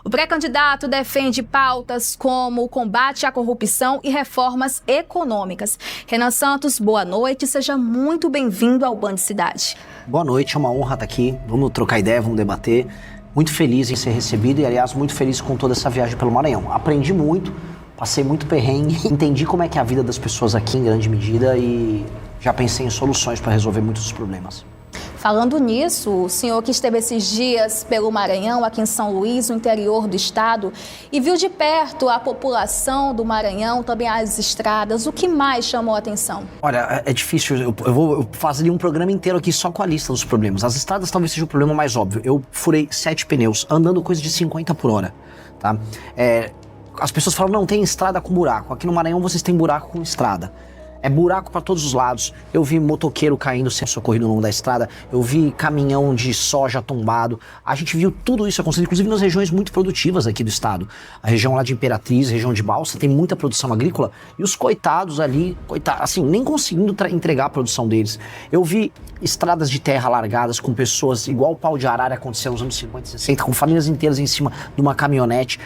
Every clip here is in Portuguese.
O pré-candidato defende pautas como o combate à corrupção e reformas econômicas. Renan Santos, boa noite, seja muito bem-vindo ao Band Cidade. Boa noite, é uma honra estar aqui, vamos trocar ideia, vamos debater. Muito feliz em ser recebido e, aliás, muito feliz com toda essa viagem pelo Maranhão. Aprendi muito, passei muito perrengue, entendi como é que é a vida das pessoas aqui em grande medida e já pensei em soluções para resolver muitos dos problemas. Falando nisso, o senhor que esteve esses dias pelo Maranhão, aqui em São Luís, no interior do estado, e viu de perto a população do Maranhão, também as estradas, o que mais chamou a atenção? Olha, é difícil, eu fazer um programa inteiro aqui só com a lista dos problemas. As estradas talvez seja o problema mais óbvio. Eu furei 7 pneus, andando coisa de 50 por hora, tá? As pessoas falam, não, tem estrada com buraco. Aqui no Maranhão vocês têm buraco com estrada. É buraco para todos os lados. Eu vi motoqueiro caindo sem socorrido no longo da estrada. Eu vi caminhão de soja tombado. A gente viu tudo isso acontecer, inclusive nas regiões muito produtivas aqui do estado. A região lá de Imperatriz, região de Balsa, tem muita produção agrícola. E os coitados ali, assim, nem conseguindo entregar a produção deles. Eu vi estradas de terra largadas com pessoas igual o pau de arara aconteceu nos anos 50 e 60, com famílias inteiras em cima de uma caminhonete,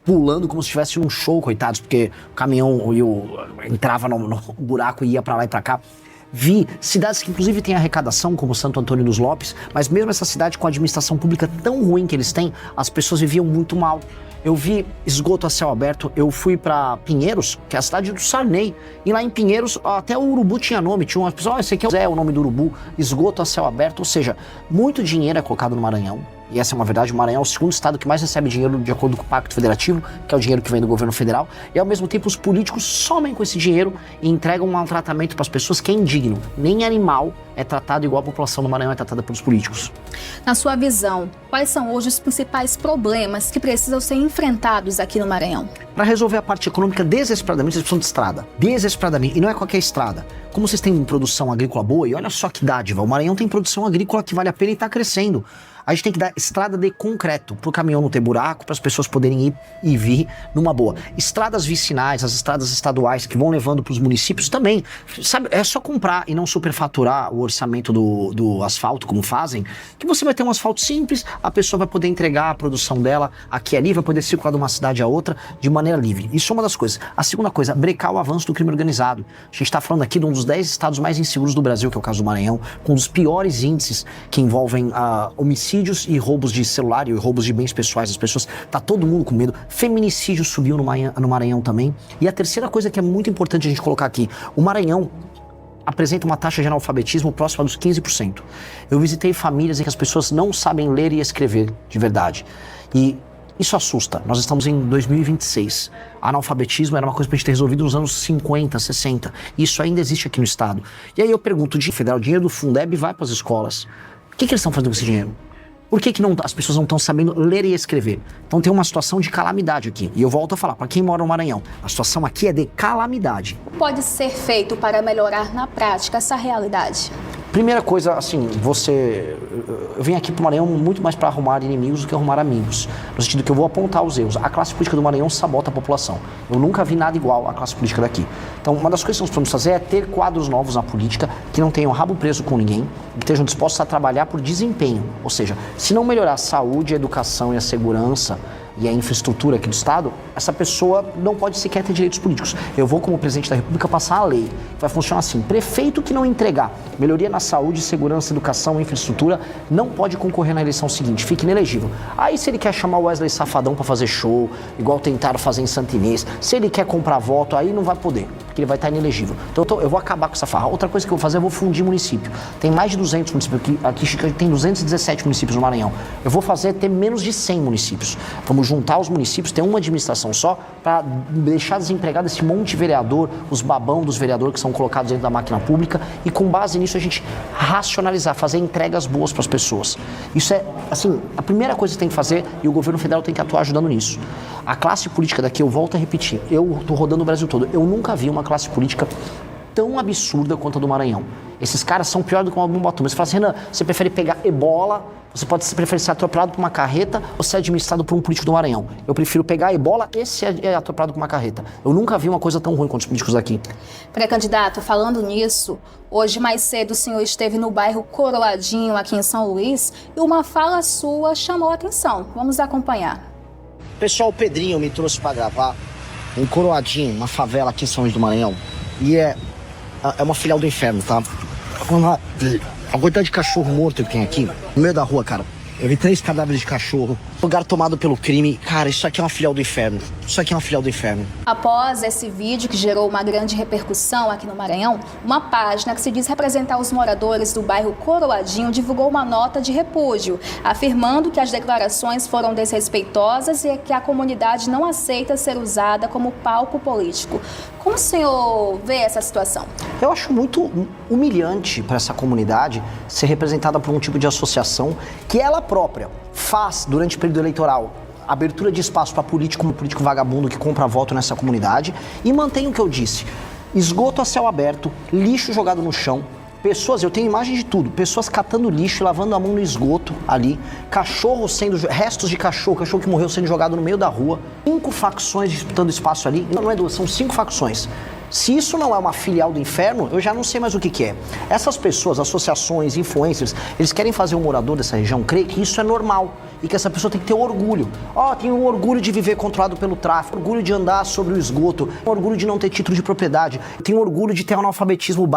pulando como se estivesse num show, coitados, porque o caminhão entrava no buraco e ia pra lá e pra cá. Vi cidades que inclusive têm arrecadação, como Santo Antônio dos Lopes, mas mesmo essa cidade com a administração pública tão ruim que eles têm, as pessoas viviam muito mal. Eu vi esgoto a céu aberto, eu fui pra Pinheiros, que é a cidade do Sarney, e lá em Pinheiros até o urubu tinha nome, tinha umas pessoas, esse aqui é o nome do urubu, esgoto a céu aberto, ou seja, muito dinheiro é colocado no Maranhão. E essa é uma verdade, o Maranhão é o segundo estado que mais recebe dinheiro de acordo com o Pacto Federativo, que é o dinheiro que vem do governo federal, e ao mesmo tempo os políticos somem com esse dinheiro e entregam um tratamento para as pessoas que é indigno. Nem animal é tratado igual a população do Maranhão é tratada pelos políticos. Na sua visão, quais são hoje os principais problemas que precisam ser enfrentados aqui no Maranhão? Para resolver a parte econômica, desesperadamente, vocês precisam de estrada. Desesperadamente. E não é qualquer estrada. Como vocês têm produção agrícola boa, e olha só que dádiva, o Maranhão tem produção agrícola que vale a pena e está crescendo. A gente tem que dar estrada de concreto, para o caminhão não ter buraco, para as pessoas poderem ir e vir numa boa. Estradas vicinais, as estradas estaduais que vão levando para os municípios também. Sabe, é só comprar e não superfaturar o orçamento do asfalto, como fazem, que você vai ter um asfalto simples, a pessoa vai poder entregar a produção dela aqui e ali, vai poder circular de uma cidade a outra de maneira livre. Isso é uma das coisas. A segunda coisa, brecar o avanço do crime organizado. A gente está falando aqui de um dos 10 estados mais inseguros do Brasil, que é o caso do Maranhão, com um dos piores índices que envolvem homicídios e roubos de celular e roubos de bens pessoais das pessoas. Tá todo mundo com medo. Feminicídio subiu no Maranhão também. E a terceira coisa que é muito importante a gente colocar aqui, o Maranhão apresenta uma taxa de analfabetismo próxima dos 15%. Eu visitei famílias em que as pessoas não sabem ler e escrever de verdade. E isso assusta. Nós estamos em 2026. Analfabetismo era uma coisa pra gente ter resolvido nos anos 50, 60. Isso ainda existe aqui no estado. E aí eu pergunto, o dinheiro do Fundeb vai para as escolas. O que eles estão fazendo com esse dinheiro? Por que as pessoas não estão sabendo ler e escrever? Então tem uma situação de calamidade aqui. E eu volto a falar, para quem mora no Maranhão, a situação aqui é de calamidade. O que pode ser feito para melhorar na prática essa realidade? Primeira coisa, assim, eu venho aqui pro Maranhão muito mais para arrumar inimigos do que arrumar amigos. No sentido que eu vou apontar os erros. A classe política do Maranhão sabota a população. Eu nunca vi nada igual à classe política daqui. Então, uma das coisas que nós podemos fazer é ter quadros novos na política que não tenham rabo preso com ninguém, que estejam dispostos a trabalhar por desempenho. Ou seja, se não melhorar a saúde, a educação e a segurança e a infraestrutura aqui do estado, essa pessoa não pode sequer ter direitos políticos. Eu vou, como presidente da República, passar a lei. Vai funcionar assim: prefeito que não entregar melhoria na saúde, segurança, educação e infraestrutura não pode concorrer na eleição seguinte, fica inelegível. Aí se ele quer chamar o Wesley Safadão para fazer show, igual tentaram fazer em Santa Inês, se ele quer comprar voto, aí não vai poder, porque ele vai estar inelegível. Então eu vou acabar com essa farra. Outra coisa que eu vou fazer, eu vou fundir município. Tem mais de 200 municípios, aqui tem 217 municípios no Maranhão. Eu vou fazer ter menos de 100 municípios. Vamos juntar os municípios, ter uma administração só, para deixar desempregado esse monte de vereador, os babão dos vereadores que são colocados dentro da máquina pública, e com base nisso a gente racionalizar, fazer entregas boas para as pessoas. Isso é, assim, a primeira coisa que tem que fazer, e o governo federal tem que atuar ajudando nisso. A classe política daqui, eu volto a repetir, eu tô rodando o Brasil todo, eu nunca vi uma classe política tão absurda quanto a do Maranhão. Esses caras são pior do que uma bomba atômica. Você fala assim, Renan, você prefere pegar ebola, você prefere ser atropelado por uma carreta ou ser administrado por um político do Maranhão? Eu prefiro pegar a ebola e ser atropelado por uma carreta. Eu nunca vi uma coisa tão ruim quanto os políticos daqui. Pré-candidato, falando nisso, hoje mais cedo o senhor esteve no bairro Coroadinho, aqui em São Luís, e uma fala sua chamou a atenção. Vamos acompanhar. Pessoal, o Pedrinho me trouxe pra gravar em Coroadinho, uma favela aqui em São Luís do Maranhão. E é uma filial do inferno, tá? A quantidade de cachorro morto que tem aqui, no meio da rua, cara. Eu vi 3 cadáveres de cachorro. Lugar tomado pelo crime. Cara, isso aqui é uma filial do inferno. Isso aqui é uma filial do inferno. Após esse vídeo que gerou uma grande repercussão aqui no Maranhão, uma página que se diz representar os moradores do bairro Coroadinho divulgou uma nota de repúdio, afirmando que as declarações foram desrespeitosas e que a comunidade não aceita ser usada como palco político. Como o senhor vê essa situação? Eu acho muito humilhante para essa comunidade ser representada por um tipo de associação que ela própria faz durante o período eleitoral abertura de espaço para político, um político vagabundo que compra voto nessa comunidade e mantém o que eu disse: esgoto a céu aberto, lixo jogado no chão, pessoas, eu tenho imagem de tudo, pessoas catando lixo e lavando a mão no esgoto ali, restos de cachorro que morreu sendo jogado no meio da rua, 5 facções disputando espaço ali, não é 2, são 5 facções. Se isso não é uma filial do inferno, eu já não sei mais o que é. Essas pessoas, associações, influencers, eles querem fazer um morador dessa região crer que isso é normal e que essa pessoa tem que ter orgulho. Tenho um orgulho de viver controlado pelo tráfico, orgulho de andar sobre o esgoto, orgulho de não ter título de propriedade, tenho orgulho de ter um analfabetismo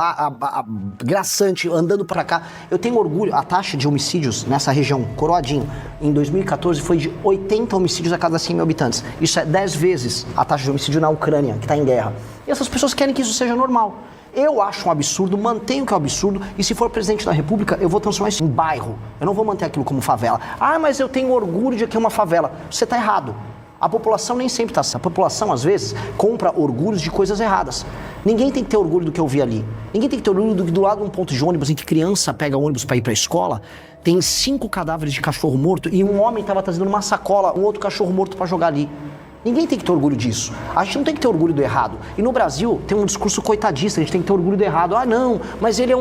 graçante andando pra cá. Eu tenho orgulho, a taxa de homicídios nessa região, Coroadinho, em 2014 foi de 80 homicídios a cada 100 mil habitantes. Isso é 10 vezes a taxa de homicídio na Ucrânia, que está em guerra. E essas pessoas querem que isso seja normal. Eu acho um absurdo, mantenho que é um absurdo, e se for presidente da República, eu vou transformar isso em bairro. Eu não vou manter aquilo como favela. Mas eu tenho orgulho de que é uma favela. Você está errado. A população nem sempre está assim. A população, às vezes, compra orgulhos de coisas erradas. Ninguém tem que ter orgulho do que eu vi ali. Ninguém tem que ter orgulho do lado de um ponto de ônibus em que criança pega ônibus para ir para a escola, tem 5 cadáveres de cachorro morto e um homem estava trazendo uma sacola, um outro cachorro morto para jogar ali. Ninguém tem que ter orgulho disso. A gente não tem que ter orgulho do errado. E no Brasil tem um discurso coitadista, a gente tem que ter orgulho do errado. Não, mas ele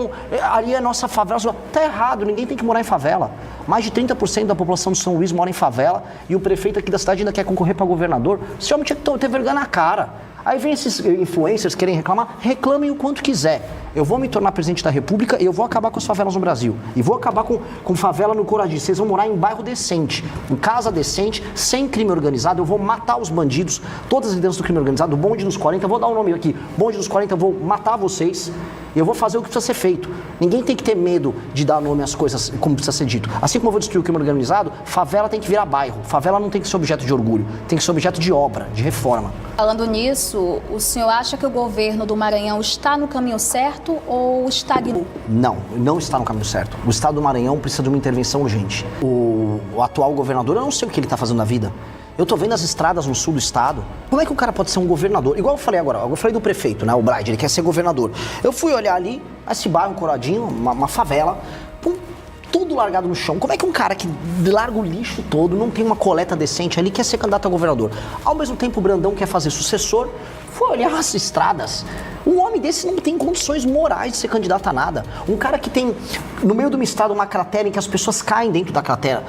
ali é a nossa favela. Tá errado, ninguém tem que morar em favela. Mais de 30% da população de São Luís mora em favela e o prefeito aqui da cidade ainda quer concorrer para governador. Esse homem tinha que ter vergonha na cara. Aí vem esses influencers querem reclamar, reclamem o quanto quiser. Eu vou me tornar presidente da República e eu vou acabar com as favelas no Brasil. E vou acabar com favela no Coroadinho. Vocês vão morar em bairro decente, em casa decente, sem crime organizado. Eu vou matar os bandidos, todas as lideranças do crime organizado, o bonde dos 40, eu vou dar um nome aqui, bonde dos 40, eu vou matar vocês. E eu vou fazer o que precisa ser feito. Ninguém tem que ter medo de dar nome às coisas como precisa ser dito. Assim como eu vou destruir o crime organizado, favela tem que virar bairro. Favela não tem que ser objeto de orgulho, tem que ser objeto de obra, de reforma. Falando nisso, o senhor acha que o governo do Maranhão está no caminho certo ou estagnou? Não está no caminho certo. O estado do Maranhão precisa de uma intervenção urgente. O atual governador, eu não sei o que ele está fazendo na vida. Eu tô vendo as estradas no sul do estado. Como é que o cara pode ser um governador? Igual eu falei agora, eu falei do prefeito, né? O Bride, ele quer ser governador. Eu fui olhar ali, esse bairro Coroadinho, uma favela, tudo largado no chão. Como é que um cara que larga o lixo todo, não tem uma coleta decente ali, quer ser candidato a governador? Ao mesmo tempo, o Brandão quer fazer sucessor. Foi olhar as estradas. Um homem desse não tem condições morais de ser candidato a nada. Um cara que tem, no meio de uma estrada, uma cratera em que as pessoas caem dentro da cratera.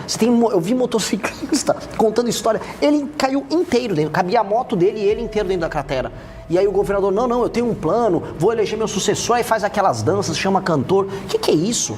Eu vi motociclista contando história. Ele caiu inteiro dentro. Cabia a moto dele e ele inteiro dentro da cratera. E aí o governador, não, eu tenho um plano, vou eleger meu sucessor, aí faz aquelas danças, chama cantor. O que é isso?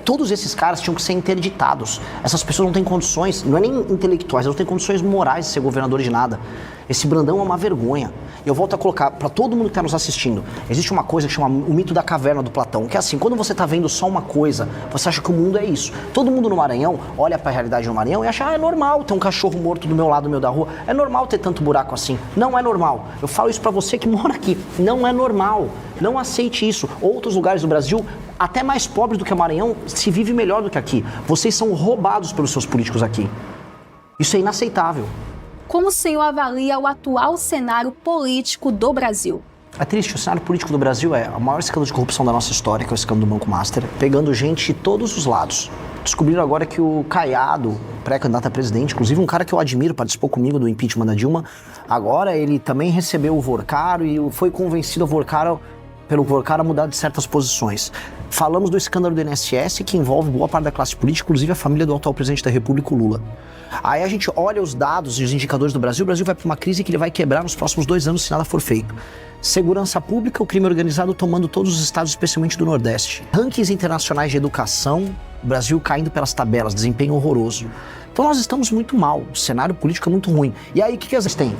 Todos esses caras tinham que ser interditados. Essas pessoas não têm condições, não é nem intelectuais, elas não têm condições morais de ser governador de nada. Esse Brandão é uma vergonha. Eu volto a colocar para todo mundo que está nos assistindo. Existe uma coisa que chama o mito da caverna do Platão, que é assim, quando você está vendo só uma coisa, você acha que o mundo é isso. Todo mundo no Maranhão olha para a realidade no Maranhão e acha, é normal ter um cachorro morto do meu lado, no meio da rua. É normal ter tanto buraco assim. Não é normal. Eu falo isso para você que mora aqui. Não é normal. Não aceite isso. Outros lugares do Brasil, até mais pobres do que o Maranhão, se vive melhor do que aqui. Vocês são roubados pelos seus políticos aqui. Isso é inaceitável. Como o senhor avalia o atual cenário político do Brasil? É triste, o cenário político do Brasil é o maior escândalo de corrupção da nossa história, que é o escândalo do Banco Master, pegando gente de todos os lados. Descobriram agora que o Caiado, pré-candidato a presidente, inclusive um cara que eu admiro, participou comigo do impeachment da Dilma, agora ele também recebeu o Vorcaro e foi convencido a Vorcaro pelo cara mudar de certas posições. Falamos do escândalo do INSS, que envolve boa parte da classe política, inclusive a família do atual presidente da República, o Lula. Aí a gente olha os dados e os indicadores do Brasil, o Brasil vai para uma crise que ele vai quebrar nos próximos 2 anos se nada for feito. Segurança pública, o crime organizado tomando todos os estados, especialmente do Nordeste. Rankings internacionais de educação, o Brasil caindo pelas tabelas, desempenho horroroso. Então nós estamos muito mal, o cenário político é muito ruim. E aí o que eles têm?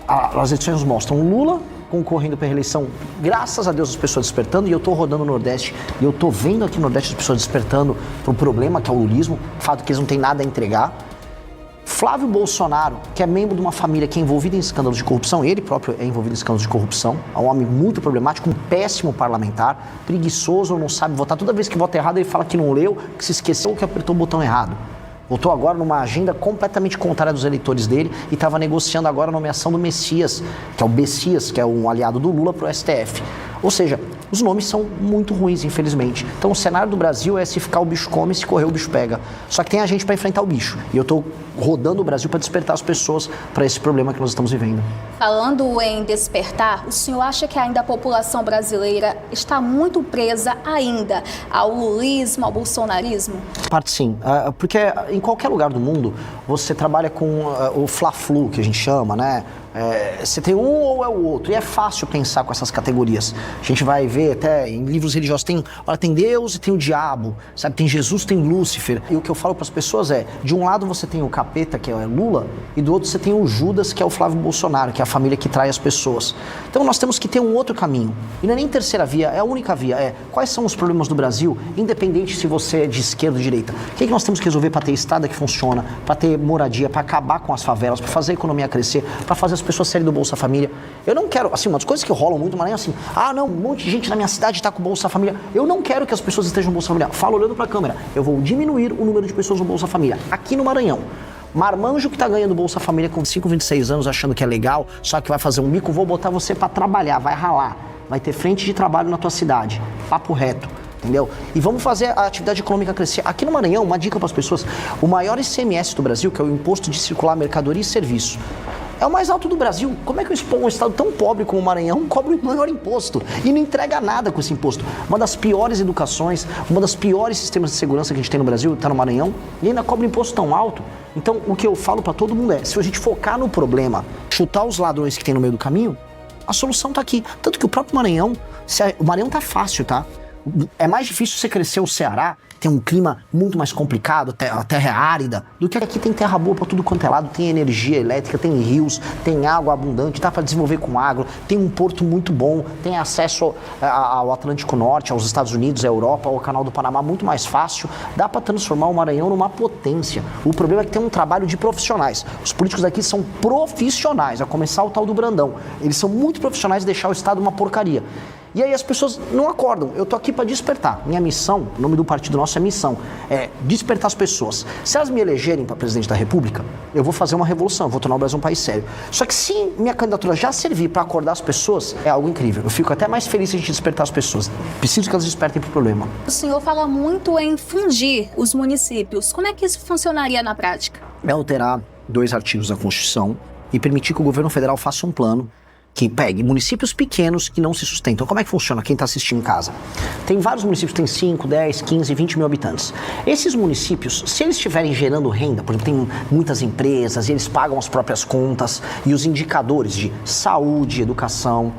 As edições mostram o Lula concorrendo para a reeleição, graças a Deus as pessoas despertando, e eu tô rodando no Nordeste, e eu tô vendo aqui no Nordeste as pessoas despertando pro problema que é o lulismo, o fato que eles não têm nada a entregar. Flávio Bolsonaro, que é membro de uma família que é envolvida em escândalos de corrupção, ele próprio é envolvido em escândalos de corrupção, é um homem muito problemático, um péssimo parlamentar, preguiçoso, não sabe votar, toda vez que vota errado ele fala que não leu, que se esqueceu, que apertou o botão errado. Votou agora numa agenda completamente contrária dos eleitores dele e estava negociando agora a nomeação do Messias, que é o Bessias, que é um aliado do Lula, para o STF. Ou seja, os nomes são muito ruins, infelizmente. Então o cenário do Brasil é se ficar o bicho come, se correr o bicho pega. Só que tem a gente para enfrentar o bicho. E eu estou rodando o Brasil para despertar as pessoas para esse problema que nós estamos vivendo. Falando em despertar, o senhor acha que ainda a população brasileira está muito presa ainda ao lulismo, ao bolsonarismo? Parte sim, porque em qualquer lugar do mundo você trabalha com o fla-flu, que a gente chama, né? Você tem um ou é o outro, e é fácil pensar com essas categorias. A gente vai ver até em livros religiosos, tem Deus e tem o diabo, sabe? Tem Jesus, tem Lúcifer. E o que eu falo para as pessoas é, de um lado você tem o capeta, que é Lula, e do outro você tem o Judas, que é o Flávio Bolsonaro, que é a família que trai as pessoas. Então nós temos que ter um outro caminho. E não é nem terceira via, é a única via. Quais são os problemas do Brasil, independente se você é de esquerda ou de direita? O que nós temos que resolver para ter estrada que funciona, para ter moradia, para acabar com as favelas, para fazer a economia crescer, para fazer as pessoas saírem do Bolsa Família? Eu não quero, assim, uma das coisas que rolam muito, mas nem assim, não, um monte de gente na minha cidade está com o Bolsa Família. Eu não quero que as pessoas estejam no Bolsa Família. Falo olhando para a câmera. Eu vou diminuir o número de pessoas no Bolsa Família. Aqui no Maranhão. Marmanjo que está ganhando Bolsa Família com 5, 26 anos, achando que é legal, só que vai fazer um bico, vou botar você para trabalhar, vai ralar. Vai ter frente de trabalho na tua cidade. Papo reto. Entendeu? E vamos fazer a atividade econômica crescer. Aqui no Maranhão, uma dica para as pessoas, o maior ICMS do Brasil, que é o Imposto de Circular Mercadoria e Serviço, é o mais alto do Brasil. Como é que um estado tão pobre como o Maranhão cobra o maior imposto e não entrega nada com esse imposto? Uma das piores educações, uma das piores sistemas de segurança que a gente tem no Brasil está no Maranhão e ainda cobra imposto tão alto. Então, o que eu falo para todo mundo é, se a gente focar no problema, chutar os ladrões que tem no meio do caminho, a solução tá aqui. Tanto que o próprio Maranhão, o Maranhão tá fácil, tá? É mais difícil você crescer o Ceará, tem um clima muito mais complicado, a terra é árida, do que aqui tem terra boa pra tudo quanto é lado, tem energia elétrica, tem rios, tem água abundante, dá pra desenvolver com agro, tem um porto muito bom, tem acesso ao Atlântico Norte, aos Estados Unidos, à Europa, ao Canal do Panamá muito mais fácil, dá pra transformar o Maranhão numa potência. O problema é que tem um trabalho de profissionais. Os políticos daqui são profissionais, a começar o tal do Brandão. Eles são muito profissionais de deixar o Estado uma porcaria. E aí as pessoas não acordam. Eu tô aqui para despertar. Minha missão, o nome do partido nosso é missão, é despertar as pessoas. Se elas me elegerem para presidente da República, eu vou fazer uma revolução, eu vou tornar o Brasil um país sério. Só que se minha candidatura já servir para acordar as pessoas, é algo incrível. Eu fico até mais feliz se a gente despertar as pessoas. Preciso que elas despertem pro problema. O senhor fala muito em fundir os municípios. Como é que isso funcionaria na prática? É alterar 2 artigos da Constituição e permitir que o governo federal faça um plano que pegue municípios pequenos que não se sustentam. Como é que funciona? Quem está assistindo em casa? Tem vários municípios que têm 5, 10, 15, 20 mil habitantes. Esses municípios, se eles estiverem gerando renda, por exemplo, tem muitas empresas e eles pagam as próprias contas e os indicadores de saúde, educação,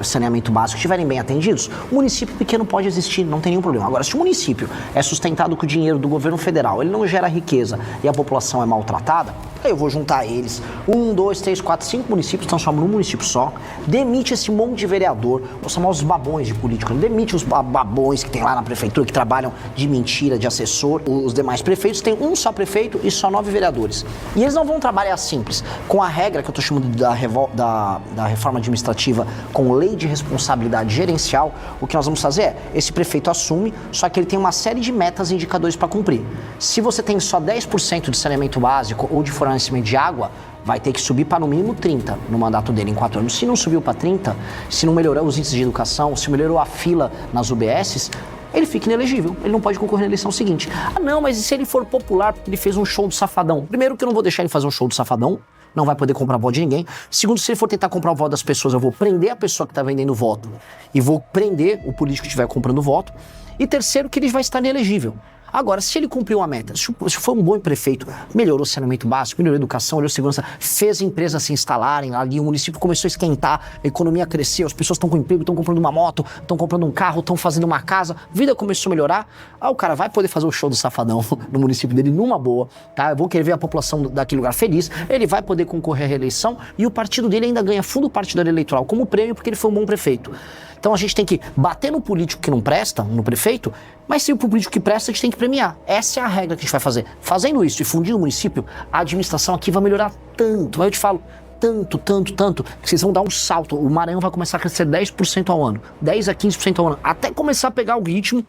saneamento básico estiverem bem atendidos, o município pequeno pode existir, não tem nenhum problema. Agora, se o município é sustentado com o dinheiro do governo federal, ele não gera riqueza e a população é maltratada, aí eu vou juntar eles, 1, 2, 3, 4, 5 municípios, transforma num município só, demite esse monte de vereador, vou chamar os babões de político, demite os babões que tem lá na prefeitura, que trabalham de mentira, de assessor, os demais prefeitos, tem um só prefeito e só 9 vereadores. E eles não vão trabalhar simples, com a regra que eu estou chamando da reforma administrativa, com lei de responsabilidade gerencial, o que nós vamos fazer é, esse prefeito assume, só que ele tem uma série de metas e indicadores para cumprir. Se você tem só 10% de saneamento básico ou de fornecimento de água, vai ter que subir para no mínimo 30 no mandato dele em 4 anos. Se não subiu para 30, se não melhorou os índices de educação, se melhorou a fila nas UBSs, ele fica inelegível, ele não pode concorrer na eleição seguinte. Ah não, mas e se ele for popular porque ele fez um show do Safadão? Primeiro que eu não vou deixar ele fazer um show do Safadão, não vai poder comprar voto de ninguém. Segundo, se ele for tentar comprar o voto das pessoas, eu vou prender a pessoa que está vendendo o voto e vou prender o político que estiver comprando o voto. E terceiro, que ele vai estar inelegível. Agora, se ele cumpriu a meta, se foi um bom prefeito, melhorou o saneamento básico, melhorou a educação, melhorou a segurança, fez empresas se instalarem ali, o município começou a esquentar, a economia cresceu, as pessoas estão com emprego, estão comprando uma moto, estão comprando um carro, estão fazendo uma casa, a vida começou a melhorar, o cara vai poder fazer o show do Safadão no município dele numa boa, tá? Eu vou querer ver a população daquele lugar feliz, ele vai poder concorrer à reeleição e o partido dele ainda ganha fundo partidário eleitoral como prêmio porque ele foi um bom prefeito. Então a gente tem que bater no político que não presta, no prefeito, mas se o político que presta, a gente tem que premiar. Essa é a regra que a gente vai fazer. Fazendo isso e fundindo o município, a administração aqui vai melhorar tanto. Aí eu te falo, tanto, que vocês vão dar um salto. O Maranhão vai começar a crescer 10% ao ano, 10 a 15% ao ano, até começar a pegar o ritmo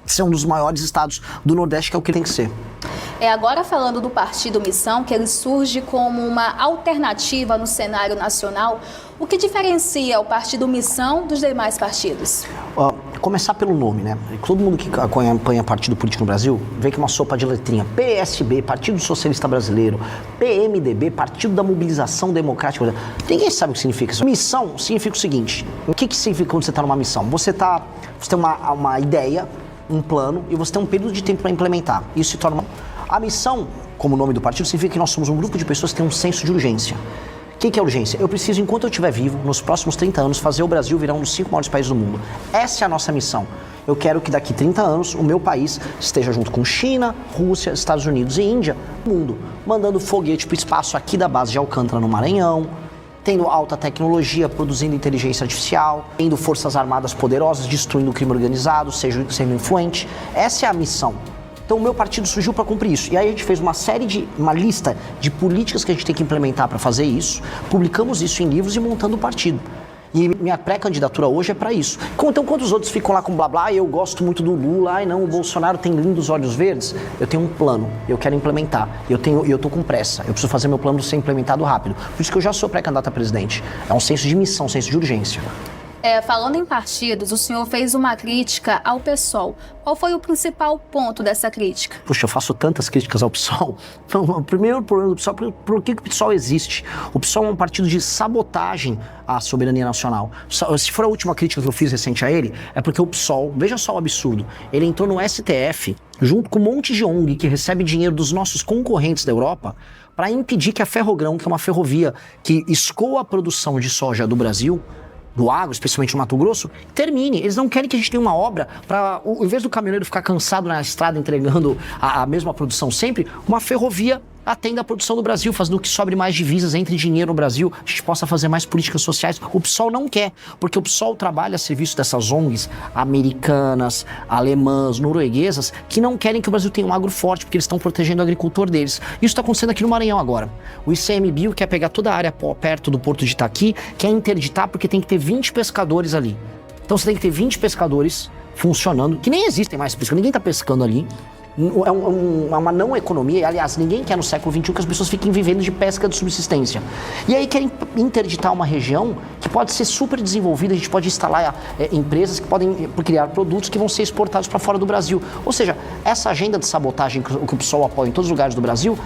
de ser um dos maiores estados do Nordeste, que é o que tem que ser. Agora falando do Partido Missão, que ele surge como uma alternativa no cenário nacional, o que diferencia o Partido Missão dos demais partidos? Começar pelo nome, né? Todo mundo que acompanha partido político no Brasil vê que é uma sopa de letrinha. PSB, Partido Socialista Brasileiro, PMDB, Partido da Mobilização Democrática Brasileira. Ninguém sabe o que significa isso. Missão significa o seguinte: o que significa quando você está numa missão? Você tem uma ideia, um plano, e você tem um período de tempo para implementar. Isso se torna A missão, como o nome do partido, significa que nós somos um grupo de pessoas que tem um senso de urgência. O que é urgência? Eu preciso, enquanto eu estiver vivo, nos próximos 30 anos, fazer o Brasil virar um dos 5 maiores países do mundo. Essa é a nossa missão. Eu quero que daqui 30 anos o meu país esteja junto com China, Rússia, Estados Unidos e Índia, mundo, mandando foguete para o espaço aqui da base de Alcântara, no Maranhão, tendo alta tecnologia, produzindo inteligência artificial, tendo forças armadas poderosas, destruindo o crime organizado, sendo influente. Essa é a missão. Então o meu partido surgiu para cumprir isso. E aí a gente fez uma lista de políticas que a gente tem que implementar para fazer isso, publicamos isso em livros e montando o partido. E minha pré-candidatura hoje é para isso. Então, quando os outros ficam lá com blá blá, eu gosto muito do Lula, ai não, o Bolsonaro tem lindos olhos verdes, eu tenho um plano, eu quero implementar, eu tô com pressa, eu preciso fazer meu plano ser implementado rápido. Por isso que eu já sou pré-candidato a presidente. É um senso de missão, um senso de urgência. Falando em partidos, o senhor fez uma crítica ao PSOL. Qual foi o principal ponto dessa crítica? Puxa, eu faço tantas críticas ao PSOL. Então, o primeiro problema do PSOL, por que o PSOL existe? O PSOL é um partido de sabotagem à soberania nacional. Se for a última crítica que eu fiz recente a ele, é porque o PSOL, veja só o absurdo, ele entrou no STF, junto com um monte de ONG que recebe dinheiro dos nossos concorrentes da Europa, para impedir que a Ferrogrão, que é uma ferrovia que escoa a produção de soja do Brasil, do agro, especialmente no Mato Grosso, termine. Eles não querem que a gente tenha uma obra para, em vez do caminhoneiro ficar cansado na estrada entregando a mesma produção sempre, uma ferrovia atenda a produção do Brasil, fazendo que sobre mais divisas, entre dinheiro no Brasil, a gente possa fazer mais políticas sociais. O PSOL não quer, porque o PSOL trabalha a serviço dessas ONGs americanas, alemãs, norueguesas, que não querem que o Brasil tenha um agro forte, porque eles estão protegendo o agricultor deles. Isso está acontecendo aqui no Maranhão agora. O ICMBio quer pegar toda a área perto do Porto de Itaqui, quer interditar porque tem que ter 20 pescadores ali. Então você tem que ter 20 pescadores funcionando, que nem existem mais pescadores, ninguém está pescando ali. É uma não economia, aliás, ninguém quer no século XXI que as pessoas fiquem vivendo de pesca de subsistência. E aí querem interditar uma região que pode ser super desenvolvida, a gente pode instalar empresas que podem criar produtos que vão ser exportados para fora do Brasil. Ou seja, essa agenda de sabotagem que o PSOL apoia em todos os lugares do Brasil,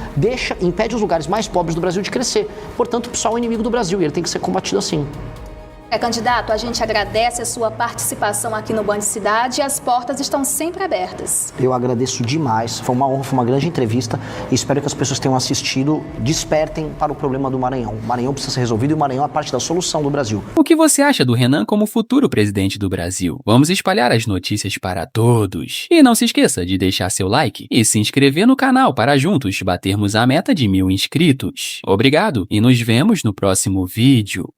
impede os lugares mais pobres do Brasil de crescer. Portanto, o PSOL é o inimigo do Brasil e ele tem que ser combatido assim. Candidato, a gente agradece a sua participação aqui no Band Cidade e as portas estão sempre abertas. Eu agradeço demais, foi uma honra, foi uma grande entrevista e espero que as pessoas que tenham assistido despertem para o problema do Maranhão. O Maranhão precisa ser resolvido e o Maranhão é parte da solução do Brasil. O que você acha do Renan como futuro presidente do Brasil? Vamos espalhar as notícias para todos. E não se esqueça de deixar seu like e se inscrever no canal para juntos batermos a meta de 1000 inscritos. Obrigado e nos vemos no próximo vídeo.